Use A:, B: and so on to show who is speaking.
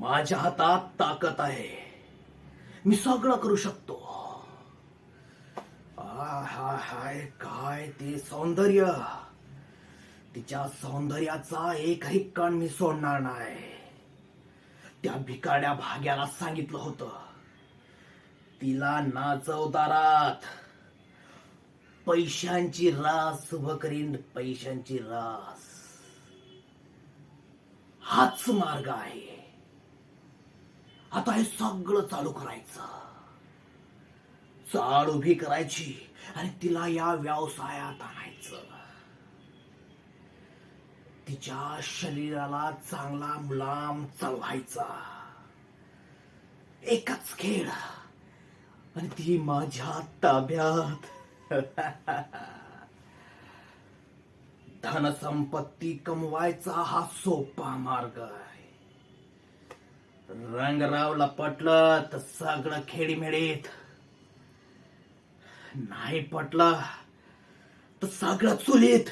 A: माझ्या हातात ताकद आहे. मी सगळं करू शकतो. हाय काय ते सौंदर्य. तिच्या सौंदर्याचा एकही कण मी सोडणार नाही. त्या भिकाड्या भाग्याला सांगितलं होतं, तिला नाचवदारात पैशांची रास उभं करीन. पैशांची रास हाच मार्ग आहे. आता हे सगळं चालू करायचं. चाल उभी करायची आणि तिला या व्यवसायात आणायचं. तिच्या शरीराला चांगला मुलाम चालवायचा. एकच खेळ आणि ती माझ्या ताब्यात. धनसंपत्ती कमवायचा हा सोपा मार्ग आहे. रंगरावला पटलं तर सगळं खेळीमेळीत. नाही पटलं तर सगळं चुलीत.